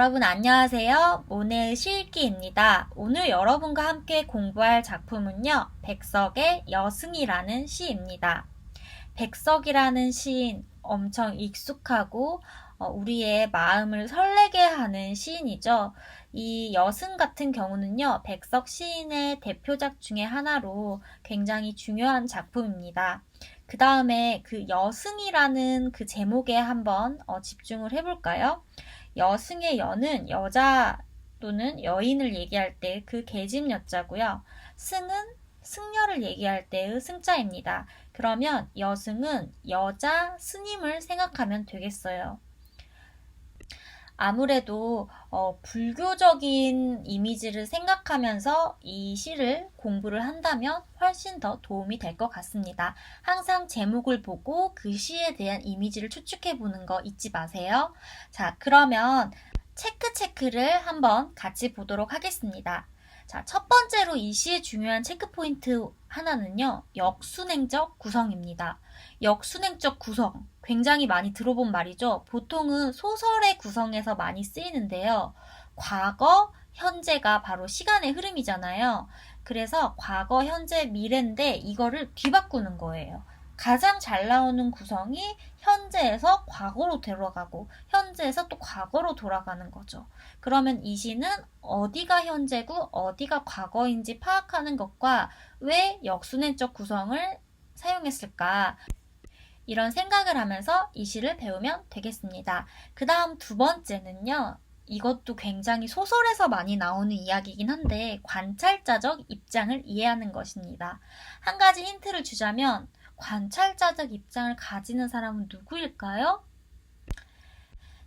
여러분 안녕하세요. 모네의 시읽기입니다. 오늘 여러분과 함께 공부할 작품은요. 백석의 여승이라는 시입니다. 백석이라는 시인 엄청 익숙하고 우리의 마음을 설레게 하는 시인이죠. 이 여승 같은 경우는요. 백석 시인의 대표작 중에 하나로 굉장히 중요한 작품입니다. 그 다음에 그 여승이라는 그 제목에 한번 집중을 해볼까요? 여승의 여는 여자 또는 여인을 얘기할 때 그 계집 여자고요. 승은 승려를 얘기할 때의 승자입니다. 그러면 여승은 여자 스님을 생각하면 되겠어요. 아무래도 불교적인 이미지를 생각하면서 이 시를 공부를 한다면 훨씬 더 도움이 될 것 같습니다. 항상 제목을 보고 그 시에 대한 이미지를 추측해 보는 거 잊지 마세요. 자, 그러면 체크를 한번 같이 보도록 하겠습니다. 자, 첫 번째로 이 시의 중요한 체크 포인트 하나는요. 역순행적 구성입니다. 역순행적 구성. 굉장히 많이 들어본 말이죠. 보통은 소설의 구성에서 많이 쓰이는데요. 과거, 현재가 바로 시간의 흐름이잖아요. 그래서 과거, 현재, 미래인데 이거를 뒤바꾸는 거예요. 가장 잘 나오는 구성이 현재에서 과거로 돌아가고 현재에서 또 과거로 돌아가는 거죠. 그러면 이 시는 어디가 현재고 어디가 과거인지 파악하는 것과 왜 역순행적 구성을 사용했을까? 이런 생각을 하면서 이 시를 배우면 되겠습니다. 그 다음 두 번째는요. 이것도 굉장히 소설에서 많이 나오는 이야기이긴 한데 관찰자적 입장을 이해하는 것입니다. 한 가지 힌트를 주자면 관찰자적 입장을 가지는 사람은 누구일까요?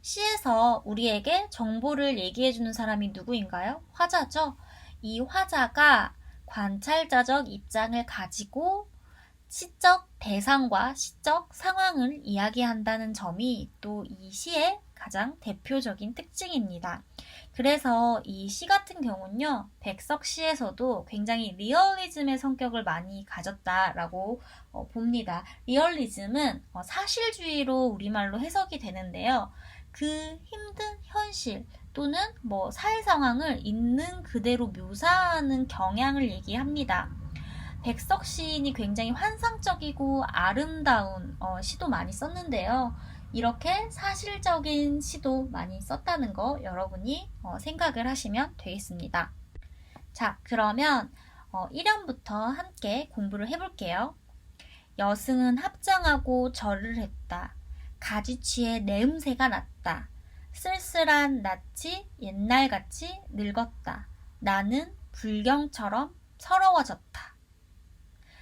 시에서 우리에게 정보를 얘기해주는 사람이 누구인가요? 화자죠. 이 화자가 관찰자적 입장을 가지고 시적 대상과 시적 상황을 이야기한다는 점이 또 이 시의 가장 대표적인 특징입니다. 그래서 이 시 같은 경우는요, 백석 시에서도 굉장히 리얼리즘의 성격을 많이 가졌다라고 봅니다. 리얼리즘은 사실주의로 우리말로 해석이 되는데요. 그 힘든 현실 또는 사회 상황을 있는 그대로 묘사하는 경향을 얘기합니다. 백석 시인이 굉장히 환상적이고 아름다운 시도 많이 썼는데요. 이렇게 사실적인 시도 많이 썼다는 거 여러분이 생각을 하시면 되겠습니다. 자, 그러면 1연부터 함께 공부를 해볼게요. 여승은 합장하고 절을 했다. 가지치에 내음새가 났다. 쓸쓸한 낯이 옛날같이 늙었다. 나는 불경처럼 서러워졌다.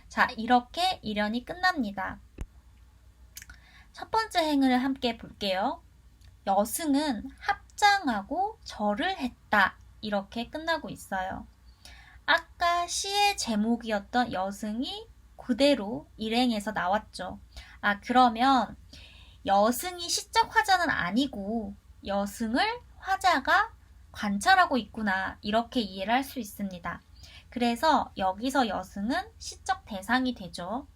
자, 이렇게 일연이 끝납니다. 첫 번째 행을 함께 볼게요. 여승은 합장하고 절을 했다. 이렇게 끝나고 있어요. 아까 시의 제목이었던 여승이 그대로 일행에서 나왔죠. 그러면 여승이 시적 화자는 아니고 여승을 화자가 관찰하고 있구나. 이렇게 이해를 할 수 있습니다. 그래서 여기서 여승은 시적 대상이 되죠.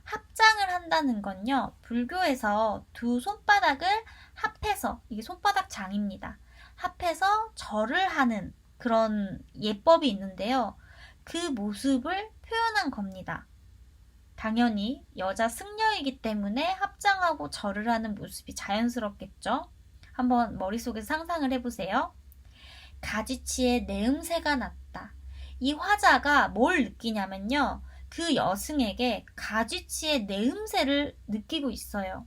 합장을 한다는 건요. 불교에서 두 손바닥을 합해서, 이게 손바닥 장입니다. 합해서 절을 하는 그런 예법이 있는데요. 그 모습을 표현한 겁니다. 당연히 여자 승려이기 때문에 합장하고 절을 하는 모습이 자연스럽겠죠. 한번 머릿속에서 상상을 해보세요. 가지치에 내음새가 났다. 이 화자가 뭘 느끼냐면요. 그 여승에게 가쥐치의 내음새를 느끼고 있어요.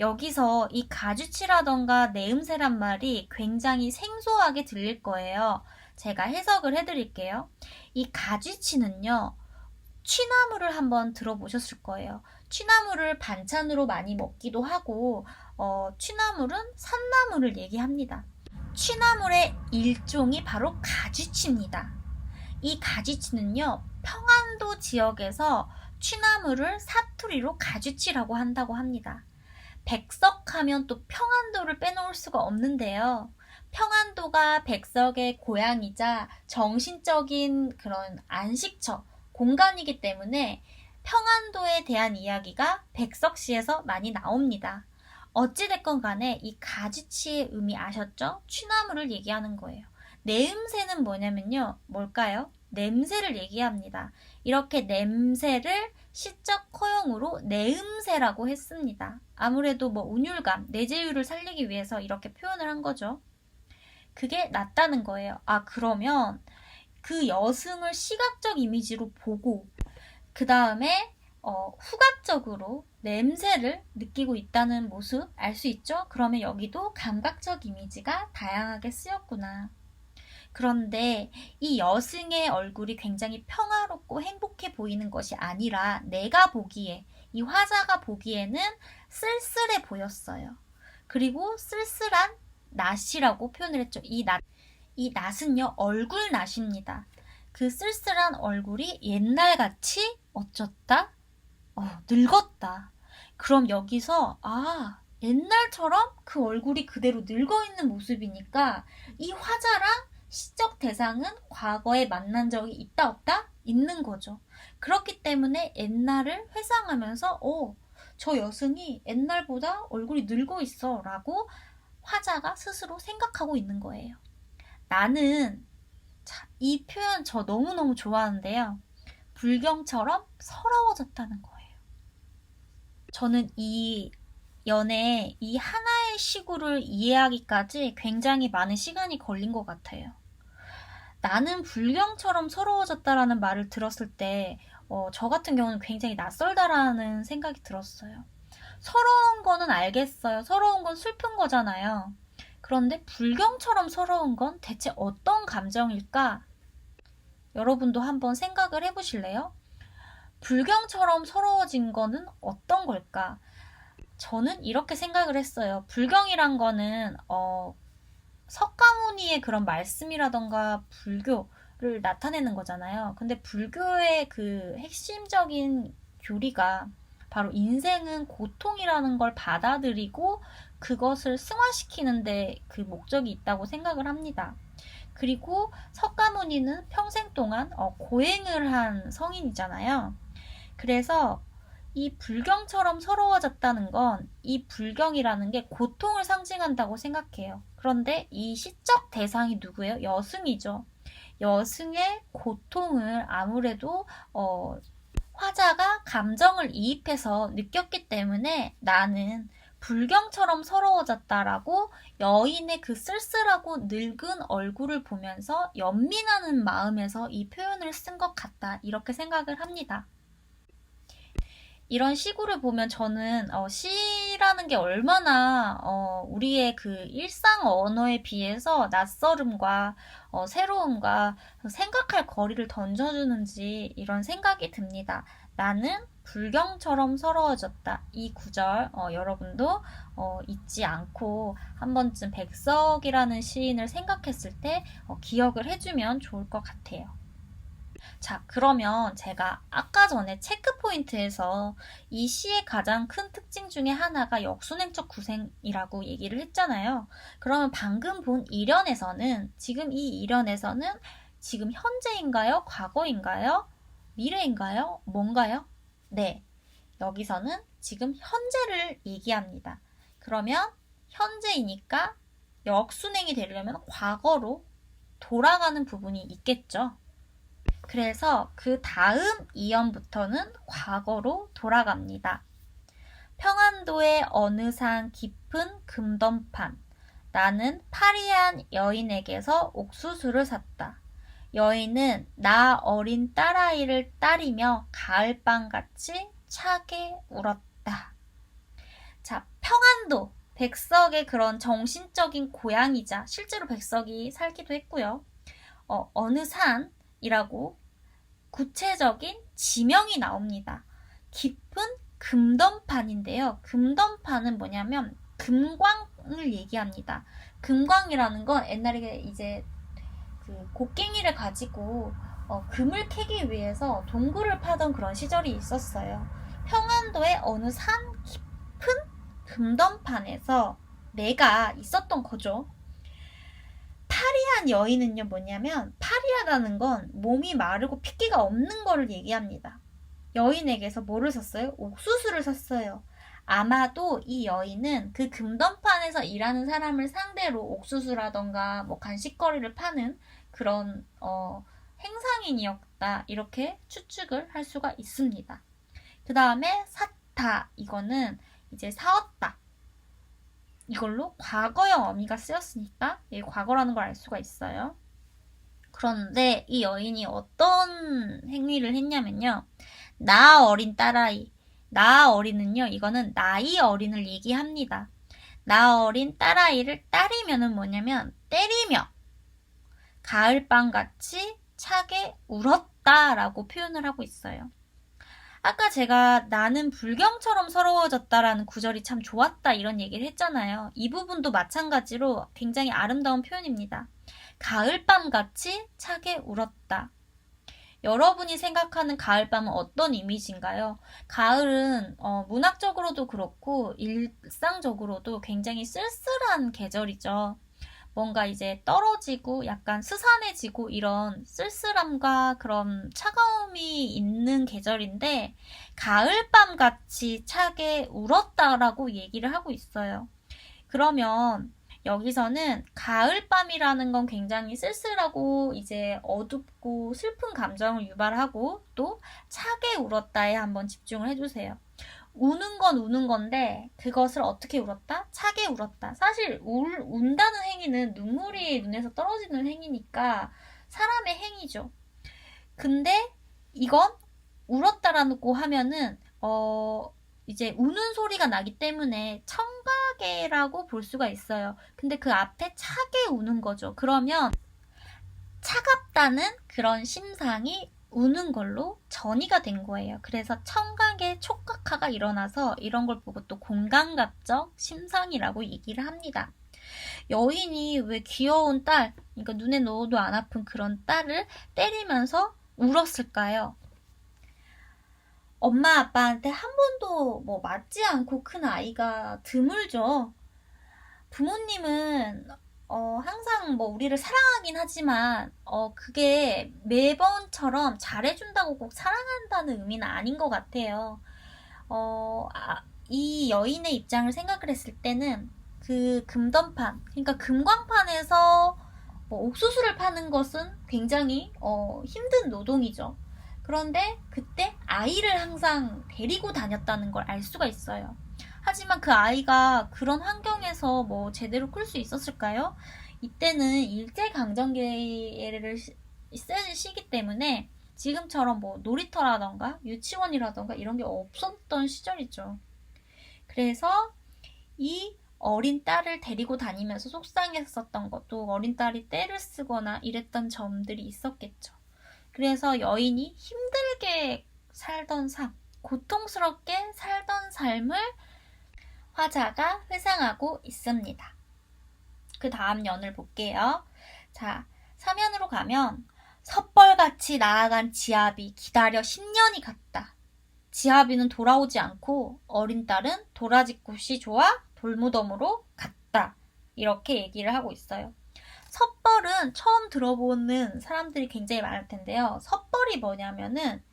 여기서 이 가쥐치라던가 내음새란 말이 굉장히 생소하게 들릴 거예요. 제가 해석을 해드릴게요. 이 가쥐치는요. 취나물을 한번 들어보셨을 거예요. 취나물을 반찬으로 많이 먹기도 하고 취나물은 산나물을 얘기합니다. 취나물의 일종이 바로 가쥐치입니다. 이 가쥐치는요. 평안도 지역에서 취나물을 사투리로 가쥐치라고 한다고 합니다. 백석하면 또 평안도를 빼놓을 수가 없는데요. 평안도가 백석의 고향이자 정신적인 그런 안식처, 공간이기 때문에 평안도에 대한 이야기가 백석시에서 많이 나옵니다. 어찌됐건 간에 이 가지치의 의미 아셨죠? 취나무를 얘기하는 거예요. 내음새는 뭐냐면요. 뭘까요? 냄새를 얘기합니다. 이렇게 냄새를 시적 허용으로 내음새라고 했습니다. 아무래도 뭐 운율감, 내재율을 살리기 위해서 이렇게 표현을 한 거죠. 그게 낫다는 거예요. 아, 그러면 그 여승을 시각적 이미지로 보고 그 다음에 후각적으로 냄새를 느끼고 있다는 모습 알 수 있죠? 그러면 여기도 감각적 이미지가 다양하게 쓰였구나. 그런데 이 여승의 얼굴이 굉장히 평화롭고 행복해 보이는 것이 아니라 내가 보기에, 이 화자가 보기에는 쓸쓸해 보였어요. 그리고 쓸쓸한 낯이라고 표현을 했죠. 이 낯은요, 얼굴 낯입니다. 그 쓸쓸한 얼굴이 옛날같이 어쩌다? 늙었다. 그럼 여기서 옛날처럼 그 얼굴이 그대로 늙어있는 모습이니까 이 화자랑 시적 대상은 과거에 만난 적이 있다 없다? 있는 거죠. 그렇기 때문에 옛날을 회상하면서 저 여승이 옛날보다 얼굴이 늙어 있어 라고 화자가 스스로 생각하고 있는 거예요. 나는 이 표현 저 너무너무 좋아하는데요. 불경처럼 서러워졌다는 거예요. 저는 이 연애, 이 하나의 시구를 이해하기까지 굉장히 많은 시간이 걸린 것 같아요. 나는 불경처럼 서러워졌다라는 말을 들었을 때 저 같은 경우는 굉장히 낯설다라는 생각이 들었어요. 서러운 거는 알겠어요. 서러운 건 슬픈 거잖아요. 그런데 불경처럼 서러운 건 대체 어떤 감정일까? 여러분도 한번 생각을 해보실래요? 불경처럼 서러워진 거는 어떤 걸까? 저는 이렇게 생각을 했어요. 불경이란 거는 석가모니의 그런 말씀이라던가 불교를 나타내는 거잖아요. 근데 불교의 그 핵심적인 교리가 바로 인생은 고통이라는 걸 받아들이고 그것을 승화시키는데 그 목적이 있다고 생각을 합니다. 그리고 석가모니는 평생 동안 고행을 한 성인이잖아요. 그래서 이 불경처럼 서러워졌다는 건 이 불경이라는 게 고통을 상징한다고 생각해요. 그런데 이 시적 대상이 누구예요? 여승이죠. 여승의 고통을 아무래도 화자가 감정을 이입해서 느꼈기 때문에 나는 불경처럼 서러워졌다라고 여인의 그 쓸쓸하고 늙은 얼굴을 보면서 연민하는 마음에서 이 표현을 쓴 것 같다. 이렇게 생각을 합니다. 이런 시구를 보면 저는 시라는 게 얼마나 우리의 그 일상 언어에 비해서 낯설음과 새로움과 생각할 거리를 던져주는지 이런 생각이 듭니다. 나는 불경처럼 서러워졌다. 이 구절 여러분도 잊지 않고 한 번쯤 백석이라는 시인을 생각했을 때 기억을 해주면 좋을 것 같아요. 자, 그러면 제가 아까 전에 체크포인트에서 이 시의 가장 큰 특징 중에 하나가 역순행적 구생이라고 얘기를 했잖아요. 그러면 방금 본 일연에서는, 지금 이 일연에서는 지금 현재인가요? 과거인가요? 미래인가요? 뭔가요? 네, 여기서는 지금 현재를 얘기합니다. 그러면 현재이니까 역순행이 되려면 과거로 돌아가는 부분이 있겠죠. 그래서 그 다음 이연부터는 과거로 돌아갑니다. 평안도의 어느 산 깊은 금던판. 나는 파리한 여인에게서 옥수수를 샀다. 여인은 나 어린 딸아이를 따리며 가을밤같이 차게 울었다. 자, 평안도. 백석의 그런 정신적인 고향이자 실제로 백석이 살기도 했고요. 어느 산이라고 구체적인 지명이 나옵니다. 깊은 금던판인데요. 금던판은 뭐냐면 금광을 얘기합니다. 금광이라는 건 옛날에 이제 그 곡괭이를 가지고 금을 캐기 위해서 동굴을 파던 그런 시절이 있었어요. 평안도의 어느 산 깊은 금던판에서 내가 있었던 거죠. 파리한 여인은요 뭐냐면 파리하다는 건 몸이 마르고 핏기가 없는 거를 얘기합니다. 여인에게서 뭐를 샀어요? 옥수수를 샀어요. 아마도 이 여인은 그 금던판에서 일하는 사람을 상대로 옥수수라던가 뭐 간식거리를 파는 그런 행상인이었다. 이렇게 추측을 할 수가 있습니다. 그 다음에 사타, 이거는 이제 사었다. 이걸로 과거형 어미가 쓰였으니까 이게 과거라는 걸 알 수가 있어요. 그런데 이 여인이 어떤 행위를 했냐면요. 나 어린 딸아이. 나 어린은요, 이거는 나이 어린을 얘기합니다. 나 어린 딸아이를 따리면은 뭐냐면 때리며 가을밤같이 차게 울었다라고 표현을 하고 있어요. 아까 제가 나는 불경처럼 서러워졌다라는 구절이 참 좋았다 이런 얘기를 했잖아요. 이 부분도 마찬가지로 굉장히 아름다운 표현입니다. 가을밤같이 차게 울었다. 여러분이 생각하는 가을밤은 어떤 이미지인가요? 가을은 문학적으로도 그렇고 일상적으로도 굉장히 쓸쓸한 계절이죠. 뭔가 이제 떨어지고 약간 스산해지고 이런 쓸쓸함과 그런 차가움이 있는 계절인데 가을밤 같이 차게 울었다라고 얘기를 하고 있어요. 그러면 여기서는 가을밤이라는 건 굉장히 쓸쓸하고 이제 어둡고 슬픈 감정을 유발하고 또 차게 울었다에 한번 집중을 해주세요. 우는 건 우는 건데 그것을 어떻게 울었다? 차게 울었다. 사실 운다는 행위는 눈물이 눈에서 떨어지는 행위니까 사람의 행위죠. 근데 이건 울었다라고 하면은 이제 우는 소리가 나기 때문에 청각애라고 볼 수가 있어요. 근데 그 앞에 차게 우는 거죠. 그러면 차갑다는 그런 심상이 우는 걸로 전이가 된 거예요. 그래서 청각의 촉각화가 일어나서 이런 걸 보고 또 공감각적 심상이라고 얘기를 합니다. 여인이 왜 귀여운 딸, 그러니까 눈에 넣어도 안 아픈 그런 딸을 때리면서 울었을까요? 엄마 아빠한테 한 번도 뭐 맞지 않고 큰 아이가 드물죠. 부모님은 항상 뭐 우리를 사랑하긴 하지만 그게 매번처럼 잘해준다고 꼭 사랑한다는 의미는 아닌 것 같아요. 이 여인의 입장을 생각을 했을 때는 그 금던판, 그러니까 금광판에서 뭐 옥수수를 파는 것은 굉장히 힘든 노동이죠. 그런데 그때 아이를 항상 데리고 다녔다는 걸 알 수가 있어요. 하지만 그 아이가 그런 환경에서 뭐 제대로 클 수 있었을까요? 이때는 일제강점기를 쓰는 시기 때문에 지금처럼 뭐 놀이터라던가 유치원이라던가 이런 게 없었던 시절이죠. 그래서 이 어린 딸을 데리고 다니면서 속상했었던 것도 어린 딸이 떼를 쓰거나 이랬던 점들이 있었겠죠. 그래서 여인이 힘들게 살던 삶, 고통스럽게 살던 삶을 화자가 회상하고 있습니다. 그 다음 연을 볼게요. 자, 사면으로 가면 섣벌같이 나아간 지아비 기다려 10년이 갔다. 지아비는 돌아오지 않고 어린 딸은 도라지꽃이 좋아 돌무덤으로 갔다. 이렇게 얘기를 하고 있어요. 섣벌은 처음 들어보는 사람들이 굉장히 많을 텐데요. 섣벌이 뭐냐면은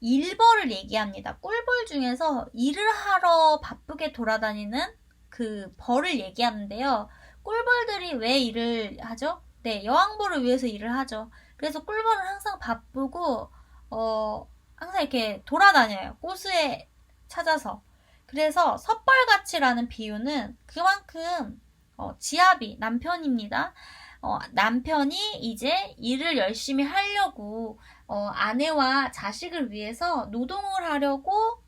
일벌을 얘기합니다. 꿀벌 중에서 일을 하러 바쁘게 돌아다니는 그 벌을 얘기하는데요. 꿀벌들이 왜 일을 하죠? 네, 여왕벌을 위해서 일을 하죠. 그래서 꿀벌은 항상 바쁘고 항상 이렇게 돌아다녀요. 꽃에 찾아서. 그래서 섣벌같이라는 비유는 그만큼 지아비, 남편입니다. 남편이 이제 일을 열심히 하려고 아내와 자식을 위해서 노동을 하려고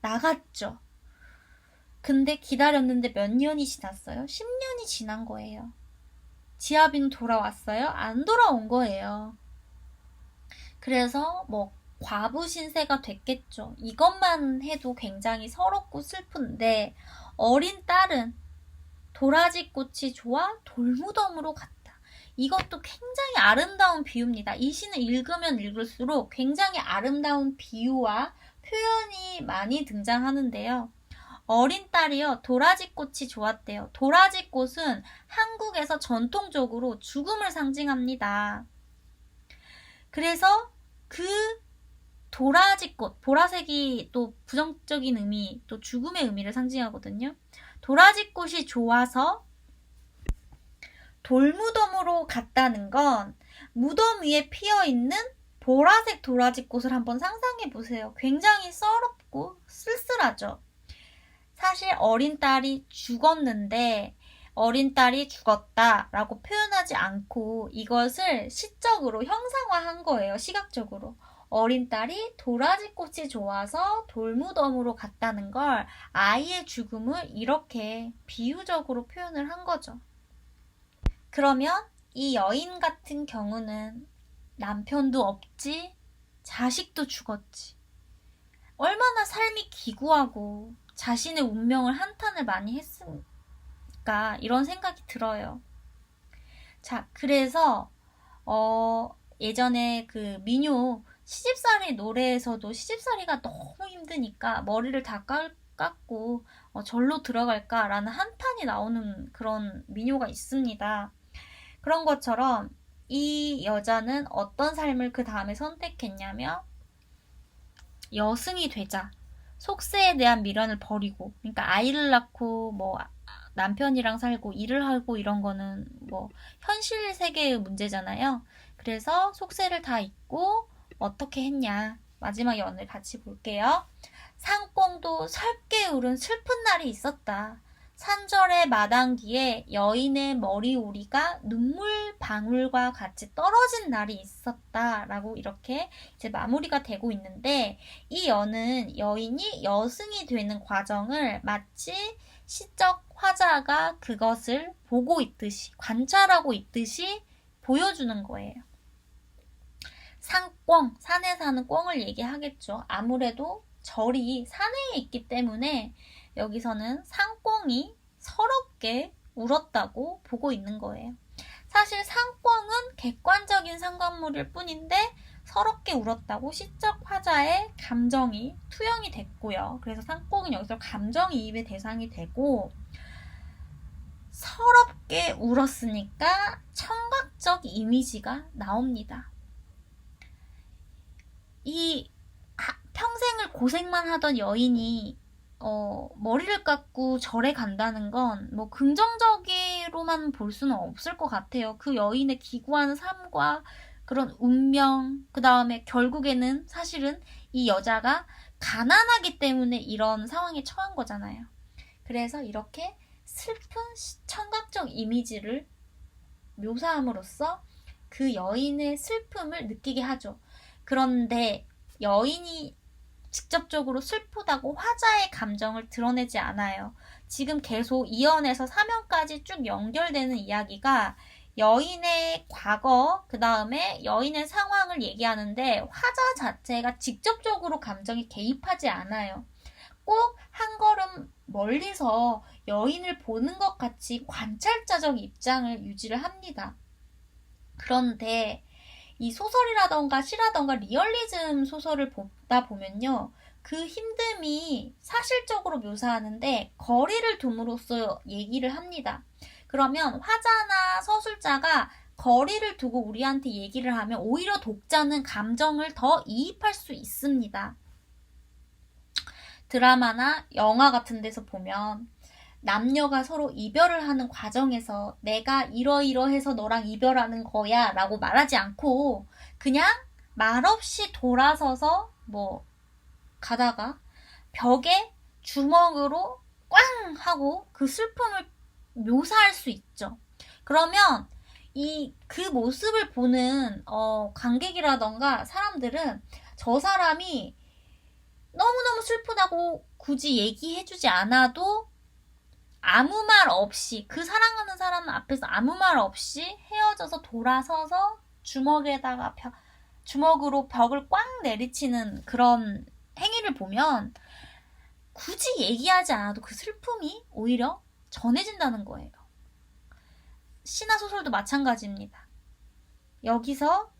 나갔죠. 근데 기다렸는데 몇 년이 지났어요? 10년이 지난 거예요. 지아비는 돌아왔어요? 안 돌아온 거예요. 그래서 뭐 과부 신세가 됐겠죠. 이것만 해도 굉장히 서럽고 슬픈데 어린 딸은 도라지꽃이 좋아 돌무덤으로 갔다. 이것도 굉장히 아름다운 비유입니다. 이 시는 읽으면 읽을수록 굉장히 아름다운 비유와 표현이 많이 등장하는데요. 어린 딸이요, 도라지꽃이 좋았대요. 도라지꽃은 한국에서 전통적으로 죽음을 상징합니다. 그래서 그 도라지꽃, 보라색이 또 부정적인 의미, 또 죽음의 의미를 상징하거든요. 도라지꽃이 좋아서 돌무덤으로 갔다는 건 무덤 위에 피어있는 보라색 도라지꽃을 한번 상상해 보세요. 굉장히 서럽고 쓸쓸하죠. 사실 어린 딸이 죽었는데 어린 딸이 죽었다라고 표현하지 않고 이것을 시적으로 형상화한 거예요. 시각적으로. 어린 딸이 도라지꽃이 좋아서 돌무덤으로 갔다는 걸 아이의 죽음을 이렇게 비유적으로 표현을 한 거죠. 그러면 이 여인 같은 경우는 남편도 없지, 자식도 죽었지. 얼마나 삶이 기구하고 자신의 운명을 한탄을 많이 했을까 이런 생각이 들어요. 자, 그래서 예전에 그 민요 시집살이 노래에서도 시집살이가 너무 힘드니까 머리를 다 깎고 절로 들어갈까라는 한탄이 나오는 그런 민요가 있습니다. 그런 것처럼 이 여자는 어떤 삶을 그 다음에 선택했냐면 여승이 되자 속세에 대한 미련을 버리고, 그러니까 아이를 낳고 뭐 남편이랑 살고 일을 하고 이런 거는 뭐 현실 세계의 문제잖아요. 그래서 속세를 다 잊고 어떻게 했냐. 마지막 연을 같이 볼게요. 상꽁도 설게 울은 슬픈 날이 있었다. 산절의 마당귀에 여인의 머리오리가 눈물 방울과 같이 떨어진 날이 있었다. 라고 이렇게 이제 마무리가 되고 있는데, 이 여는 여인이 여승이 되는 과정을 마치 시적 화자가 그것을 보고 있듯이, 관찰하고 있듯이 보여주는 거예요. 산꽁, 산에 사는 꽁을 얘기하겠죠. 아무래도 절이 산에 있기 때문에 여기서는 산꽁이 서럽게 울었다고 보고 있는 거예요. 사실 산꽁은 객관적인 상관물일 뿐인데 서럽게 울었다고 시적 화자의 감정이 투영이 됐고요. 그래서 산꽁은 여기서 감정이입의 대상이 되고, 서럽게 울었으니까 청각적 이미지가 나옵니다. 이 평생을 고생만 하던 여인이 머리를 깎고 절에 간다는 건 뭐 긍정적으로만 볼 수는 없을 것 같아요. 그 여인의 기구한 삶과 그런 운명, 그 다음에 결국에는 사실은 이 여자가 가난하기 때문에 이런 상황에 처한 거잖아요. 그래서 이렇게 슬픈 청각적 이미지를 묘사함으로써 그 여인의 슬픔을 느끼게 하죠. 그런데 여인이 직접적으로 슬프다고 화자의 감정을 드러내지 않아요. 지금 계속 2연에서 3연까지 쭉 연결되는 이야기가 여인의 과거, 그 다음에 여인의 상황을 얘기하는데 화자 자체가 직접적으로 감정이 개입하지 않아요. 꼭 한 걸음 멀리서 여인을 보는 것 같이 관찰자적 입장을 유지를 합니다. 그런데 이 소설이라던가 시라던가 리얼리즘 소설을 보다 보면요, 그 힘듦이 사실적으로 묘사하는데 거리를 둠으로써 얘기를 합니다. 그러면 화자나 서술자가 거리를 두고 우리한테 얘기를 하면 오히려 독자는 감정을 더 이입할 수 있습니다. 드라마나 영화 같은 데서 보면 남녀가 서로 이별을 하는 과정에서 내가 이러이러해서 너랑 이별하는 거야 라고 말하지 않고 그냥 말없이 돌아서서 뭐 가다가 벽에 주먹으로 꽝 하고 그 슬픔을 묘사할 수 있죠. 그러면 그 모습을 보는 관객이라던가 사람들은 저 사람이 너무너무 슬프다고 굳이 얘기해주지 않아도 아무 말 없이, 그 사랑하는 사람 앞에서 아무 말 없이 헤어져서 돌아서서 주먹으로 벽을 꽝 내리치는 그런 행위를 보면 굳이 얘기하지 않아도 그 슬픔이 오히려 전해진다는 거예요. 시나 소설도 마찬가지입니다. 여기서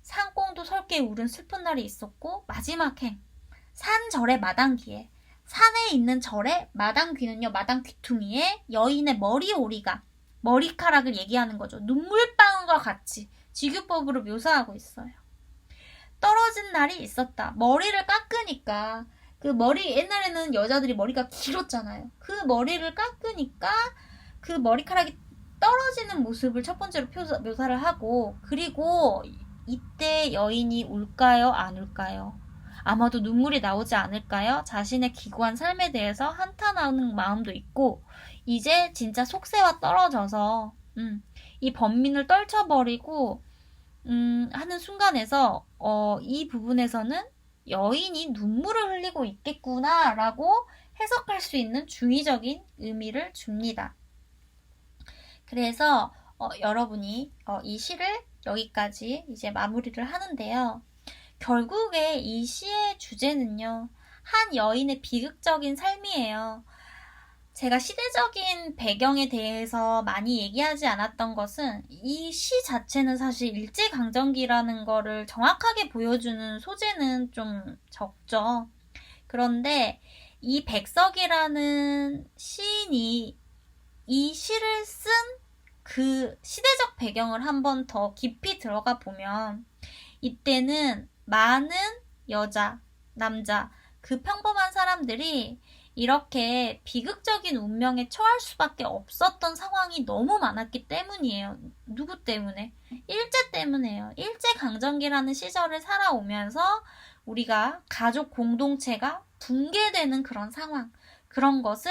산꽁도 설게 울은 슬픈 날이 있었고, 마지막 행, 산절의 마당귀에, 산에 있는 절의 마당귀는요, 마당 귀퉁이에 여인의 머리오리가, 머리카락을 얘기하는 거죠. 눈물방울과 같이 직유법으로 묘사하고 있어요. 떨어진 날이 있었다. 머리를 깎으니까 그 머리 옛날에는 여자들이 머리가 길었잖아요. 그 머리를 깎으니까 그 머리카락이 떨어지는 모습을 첫 번째로 묘사를 하고 그리고 이때 여인이 울까요? 안 울까요? 아마도 눈물이 나오지 않을까요? 자신의 기구한 삶에 대해서 한탄하는 마음도 있고 이제 진짜 속세와 떨어져서 이 번민을 떨쳐버리고 하는 순간에서 이 부분에서는 여인이 눈물을 흘리고 있겠구나라고 해석할 수 있는 중의적인 의미를 줍니다. 그래서 여러분이 이 시를 여기까지 이제 마무리를 하는데요. 결국에 이 시의 주제는요. 한 여인의 비극적인 삶이에요. 제가 시대적인 배경에 대해서 많이 얘기하지 않았던 것은 이 시 자체는 사실 일제강점기라는 거를 정확하게 보여주는 소재는 좀 적죠. 그런데 이 백석이라는 시인이 이 시를 쓴 그 시대적 배경을 한번 더 깊이 들어가 보면 이때는 많은 여자, 남자, 그 평범한 사람들이 이렇게 비극적인 운명에 처할 수밖에 없었던 상황이 너무 많았기 때문이에요. 누구 때문에? 일제 때문에요. 일제강점기라는 시절을 살아오면서 우리가 가족 공동체가 붕괴되는 그런 상황, 그런 것을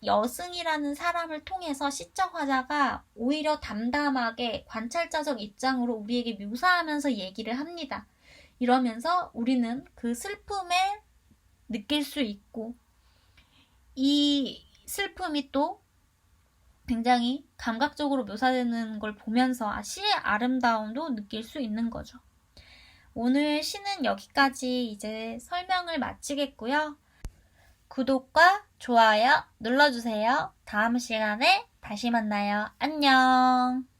여승이라는 사람을 통해서 시적 화자가 오히려 담담하게 관찰자적 입장으로 우리에게 묘사하면서 얘기를 합니다. 이러면서 우리는 그 슬픔을 느낄 수 있고 이 슬픔이 또 굉장히 감각적으로 묘사되는 걸 보면서 시의 아름다움도 느낄 수 있는 거죠. 오늘 시는 여기까지 이제 설명을 마치겠고요. 구독과 좋아요 눌러주세요. 다음 시간에 다시 만나요. 안녕.